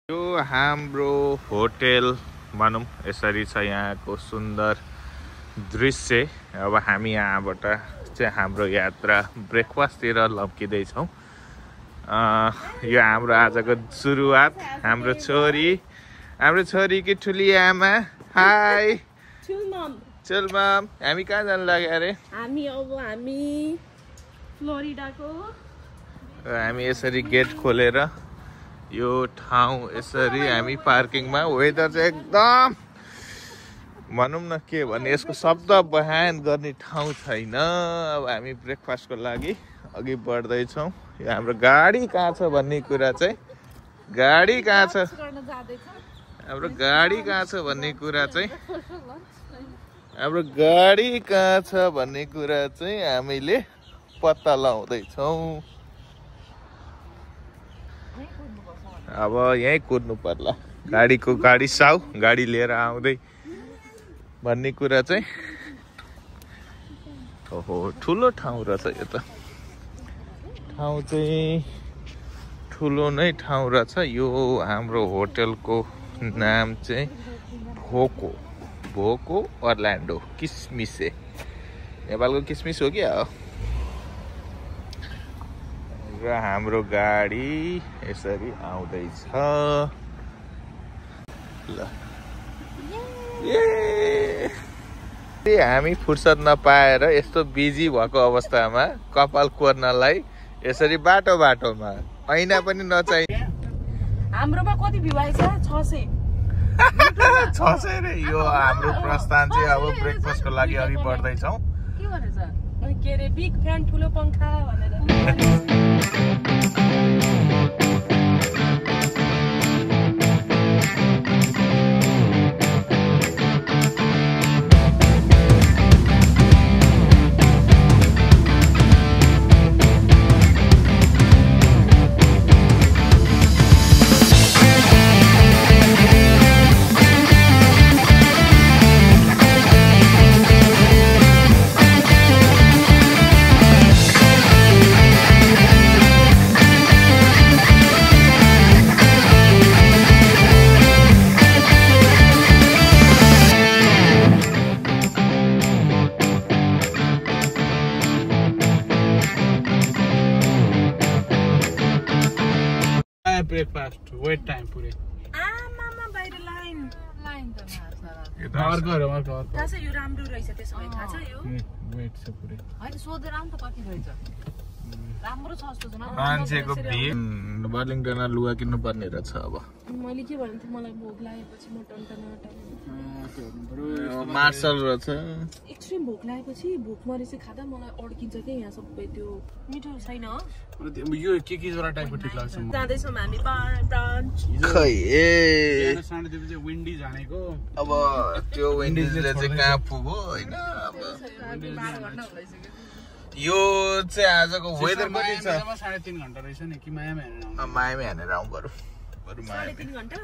यो हाम्रो होटल भनौं यसरी छ यहाँको सुन्दर दृश्य। अब हामी यहाँबाट चाहिँ हाम्रो यात्रा ब्रेकफास्टतिर लम्किँदै छौं। यो हाम्रो आजको सुरुवात। हाम्रो छोरी कि ठुली आमा। हाय चल मम। हामी कहाँ जान लाग्यो अरे? हामी फ्लोरिडाको। हामी यसरी गेट खोलेर यो ठाउँ यसरी हामी पार्किङमा। वेदर चाहिँ एकदम भनौं न के भने यसको शब्द बयान गर्ने ठाउँ छैन। अब हामी ब्रेकफास्टको लागि अघि बढ्दै छौं। यो हाम्रो गाडी कहाँ छ भन्ने कुरा चाहिँ हामीले पत्ता लगाउँदै छौं। अब यही कुद्नु पर्ला। गाडी लिएर आउँदै भन्ने कुरा चाहिँ ओहो ठुलो ठाउँ रहेछ। यो त ठाउँ चाहिँ ठुलो नै ठाउँ रहेछ। यो हाम्रो होटलको नाम चाहिँ भोको अर्ल्यान्डो किसमिसे। नेपालको किसमिस हो क्या? र हाम्रो गाडी यसरी आउँदैछ। ल हामी फुर्सद नपाएर यस्तो बिजी भएको अवस्थामा कपाल कोर्नलाई यसरी बाटोमा ऐना पनि नचाहिने। हाम्रोमा कति भ्यू आइछ? 600 रे। यो हाम्रो प्रस्थान चाहिँ अब ब्रेकफास्टको लागि अघि बढ्दै छौं। के भनेछ? के रे बिग फ्यान ठुलो पंखा भनेर। ब्रेकफास्ट वेट टाइम पुरै मामा बाहिर लाइन त अर्को थाहा छ यो राम्रो रहेछ। त्यसो भए थाहा छ यो वेट छ पुरै। हैन सोधेर आउँ त कति रहेछ। राम्रो छ जस्तो छ न। मान्छेको भिड बर्लिङटनमा लुगा किन्नु पर्ने रहेछ। अब मैले के भन्नु थिएँ, मलाई भोक लागेपछि म टन्टना मार्सल रहेछ। एक्सट्रिम भोक लागेपछि भोक मरेपछि खाँदा मलाई अड्किन्छ के यहाँ सबै त्यो मिठो छैन। यो के जरा टाइपको ठिक लाग्छ। जाँदैछौँ हामी ब्रान्च। खै ए साढे 2 बजे विन्डी जानेको। अब त्यो विन्डीजले चाहिँ कहाँ पुग्यो हैन। अब यो चाहिँ आजको वेदर कति छ? 3.5 घण्टा रहेछ नि कि मायामा हेरेर आउँ। मायामा हेरेर आउँ बरु 3 घण्टा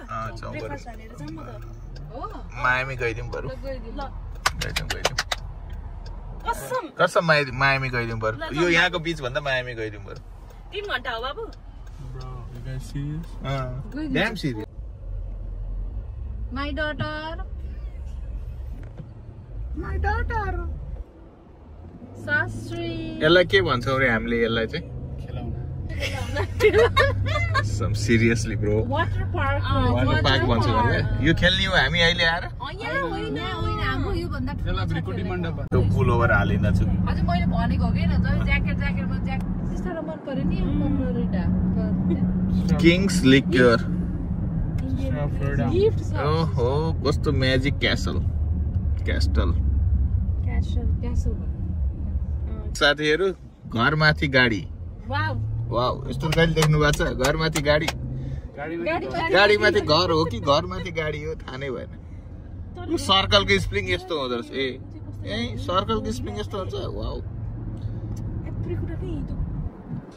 ब्रेकफास्ट हालेर जाऊँ म त। हो मायामी गइदिउँ बरु। ल गइदिउँ कसम मायामी गइदिउँ बरु। यो यहाँको बीच भन्दा मायामी गइदिउँ बरु। 3 घण्टा हो बाबु। Bro you guys serious? Damn serious. My daughter Shastri. यसलाई के भन्छौ रे हामीले? यसलाई चाहिँ खेलाउन सम सिरियसली ब्रो वाटर पार्क भन्छ भने यो खेल्ने हो हामी अहिले आएर। यहाँ होइन हाम्रो यो भन्दा त्यसलाई ब्रिकोटी मण्डप त्यो पुल ओभर हालिन छु। अझै मैले भनेको हो कि न ज्याकेटमा सिस्टर मन पर्यो नि मनोरिटा किङ्स लिक्यर। गिफ्ट छ। ओहो कस्तो म्याजिक क्यासल। साथीहरु घरमाथि गाडी। वाउ यस्तो कहिले देख्नु भएको छ? घरमाथि गाडी। गाडीमाथि घर हो कि घरमाथि गाडी हो थाहा नै भएन। सर्कलको स्प्रिङ यस्तो हुँदो रहेछ। ए सर्कलको स्प्रिङ यस्तो हुन्छ। वाउ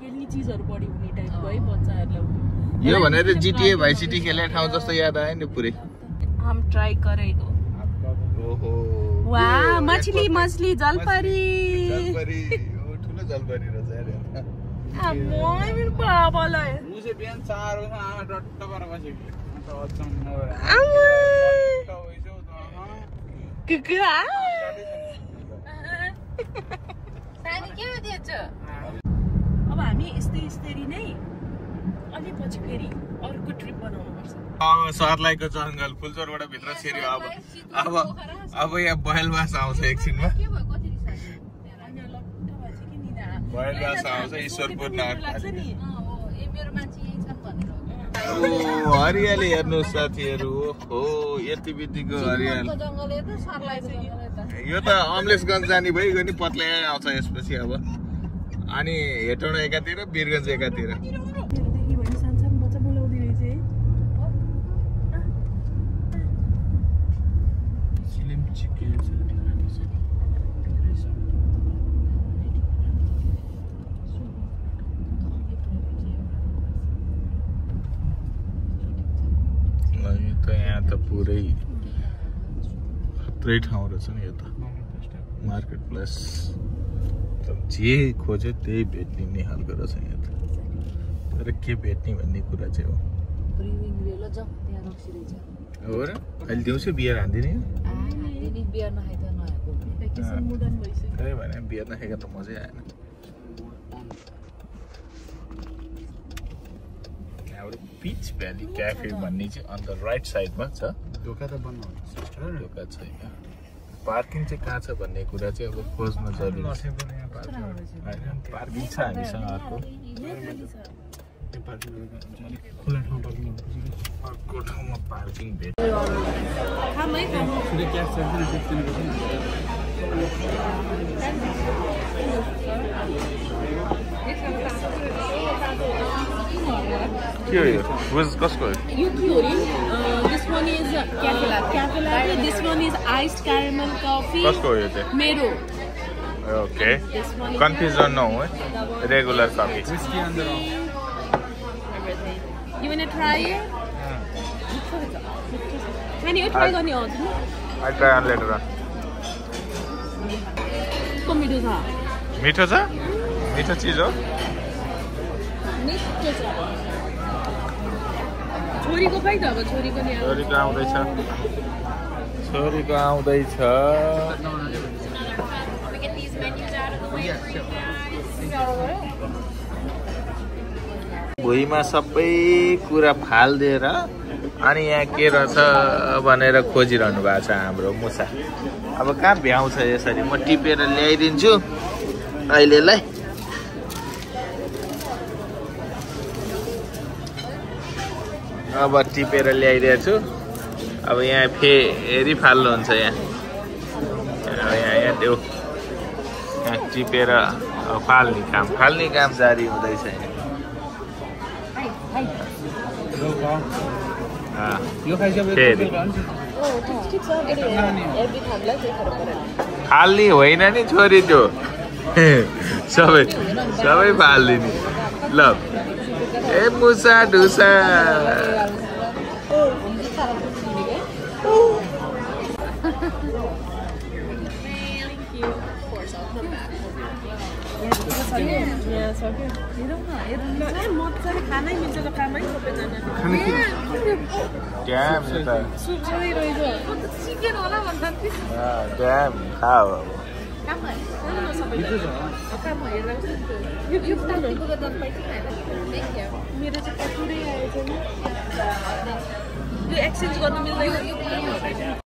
खेल्ने चीजहरु बढी हुने टाइपको है बच्चाहरुलाई। यो भनेर GTA भाइस सिटी खेल्ने ठाउँ जस्तो याद आयो नि पुरै। हम ट्राई गरेको। ओहो वाह मछली जलपरी। ठुलो जलपरी रहेछ यार। मोय मेरो बाबालाई मुझे बिहान 4 बजे आमा डट्ट गरेर बसेको अब हामी यस्तै नै अलि पछि फेरि अर्को ट्रिप बनाउनुपर्छ। सर्लाहीको जङ्गल फुलचोरबाट भित्र छिर्यो। अब यहाँ बयलबास आउँछ एकछिनमा। बयलबास आउँछ ईश्वरपुर हरियाली हेर्नुहोस् साथीहरू। हो यति बित्तिको हरियाली। यो त अमलेशगञ्ज जाने भइगयो नि, पत्लै आउँछ यसपछि। अब अनि हेटौँडा एकातिर वीरगञ्ज एकातिर। यहाँ त पुरै थुप्रै ठाउँ रहेछ नि। यो त मार्केट प्लेस, जे खोज्यो त्यही भेट्ने नै खालको रहेछ यहाँ त। तर के भेट्ने भन्ने कुरा चाहिँ हो। हो र अहिले दिउँसो बियर हान्दिने। त्यही भने बियर नखाएको त मजै आएन। बीच भ्याली क्याफे भन्ने चाहिँ अन द राइट साइडमा छ। ढोका त बन्द हो सिस्टर, ढोका छैन। पार्किङ चाहिँ कहाँ छ भन्ने कुरा चाहिँ अब खोज्न जरुरी छ। पार्किङ छ हामीसँग अर्को ठाउँमा पार्किङ भेट्छ। के हो यो? कसको हो? यो के हो? This one is cafe latte, this one is iced caramel coffee. कसको हो यो चाहिँ? मेरो। ओके, कन्फ्युजन नहुँ है। Regular coffee. You wanna try it? Can you try गर्ने हो? I try on later on. कस्तो मिठो छ? मिठो छ? मिठो चिज हो? मिठो छ। छोरीको खै त अब छोरीको नि छोरीको आउँदैछ। छोरीको आउँदैछ। भुइँमा सबै कुरा फालिदिएर अनि यहाँ के रहेछ भनेर खोजिरहनु भएको छ हाम्रो मुसा। अब कहाँ भ्याउँछ यसरी? म टिपेर ल्याइदिन्छु अहिलेलाई। अब टिपेर ल्याइदिएको छु। अब यहाँ फेरि फाल्नुहुन्छ यहाँ। यहाँ त्यो यहाँ टिपेर फाल्ने काम जारी हुँदैछ यहाँ। फाल्ने होइन नि छोरी त्यो सबै फालिदिने। ल ए मुसा ढुसा मेरो चाहिँ कटुरै आएछ नि। यो एक्सचेन्ज गर्न मिल्दैन।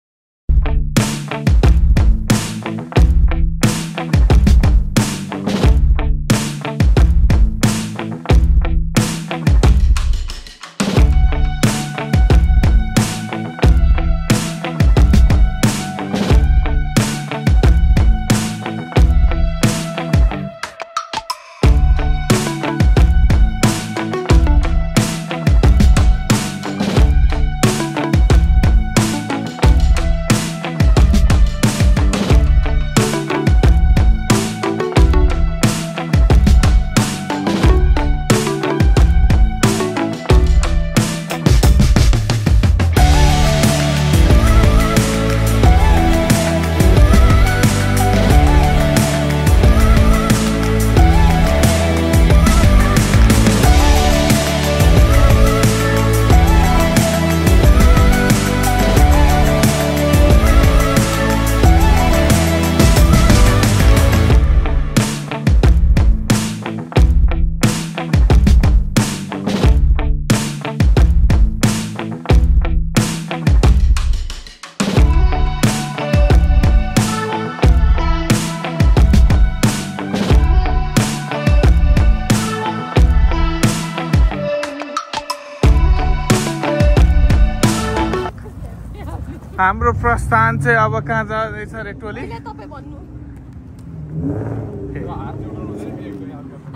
हाम्रो प्रस्थान चाहिँ अब कहाँ जाँदैछ रे टोली? तपाईँ भन्नु।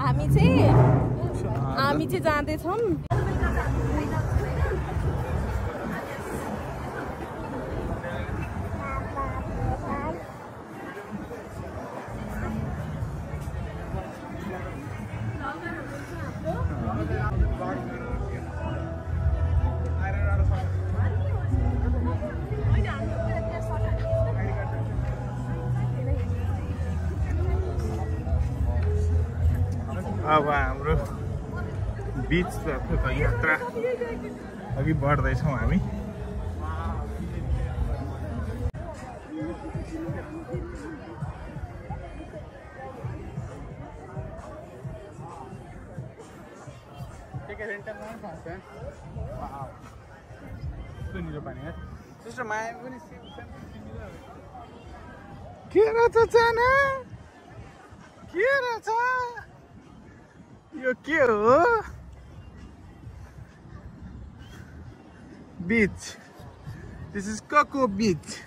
हामी चाहिँ जाँदैछौँ। अब हाम्रो बिचतर्फको यात्रा अघि बढ्दैछौँ हामी। के रहेछ जाना? के रहेछ यो? के हो? बीच। This is Coco Beach.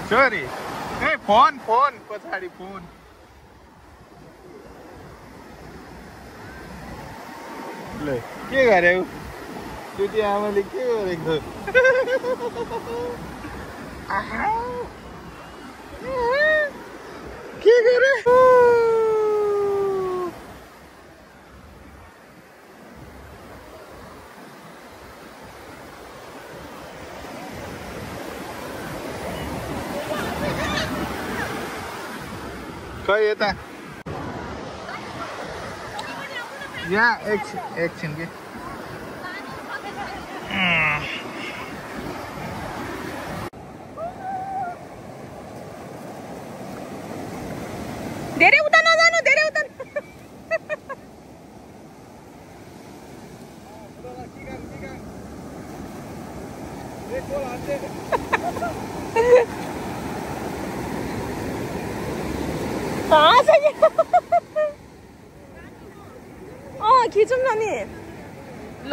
Sorry. Hey, phone. पछाडि फोन. ले के गर्यौ? दुटी आमाले के गरेको? के गरे? खै यता यहाँ एकछिन के धेरै उता नजानु, धेरै उता। खिचौँ न नि ल।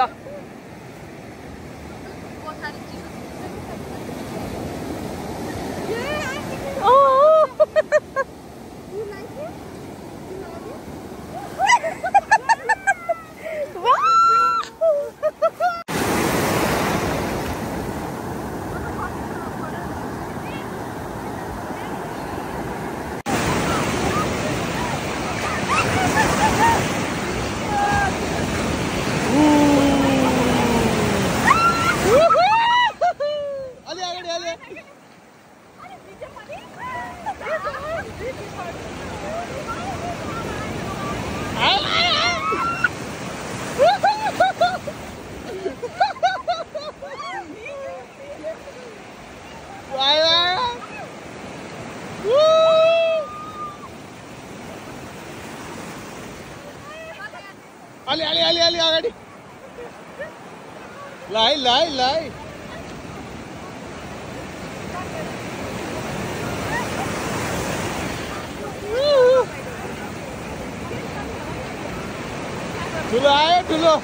अलि अगाडि लाई ठुलो आयो ठुलो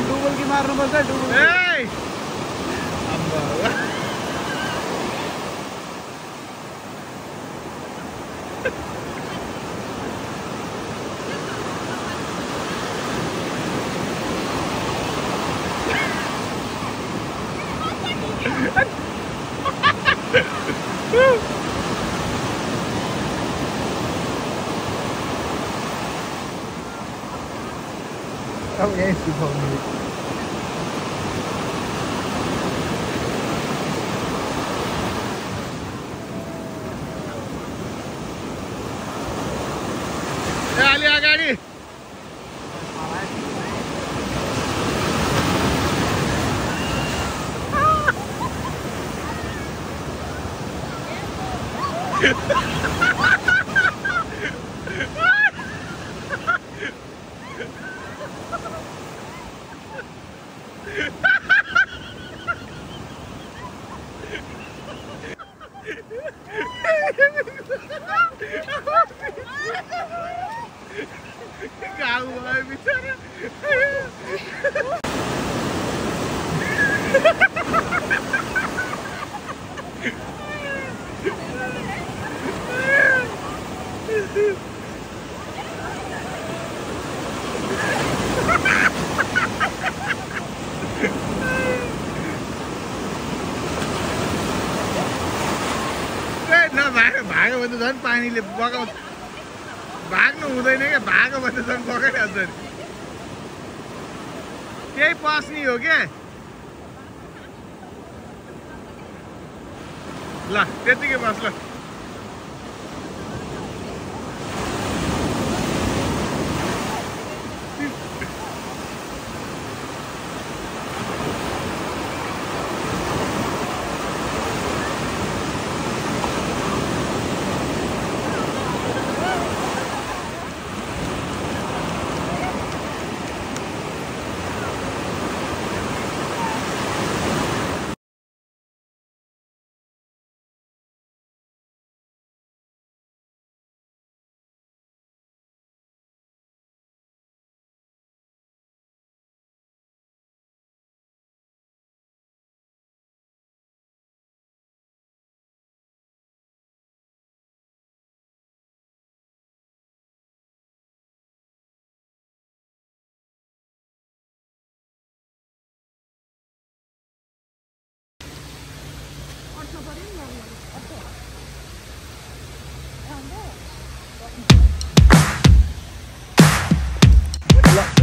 डुबल की मार्नुपर्छ डुबल अब यही सिकाउनु अलि अगाडि गाउँ भयो बिचरा भागो भने त झन् पानीले बगाउँछ भाग्नु हुँदैन क्या भागो भने त झन् बगाइहाल्छ नि त्यही पस्नी हो क्या ल त्यतिकै बस ल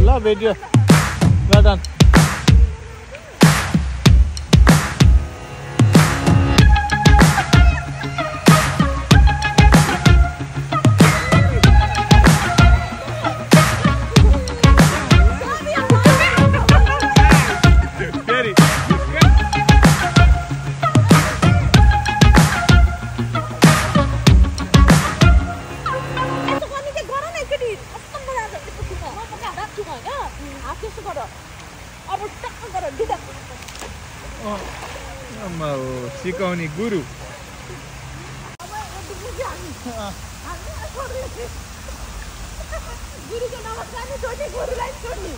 ल भिडियो ल सिकाउने गुरु गुरुको नमस्कार नि छोड्ने गुरुलाई छोड्ने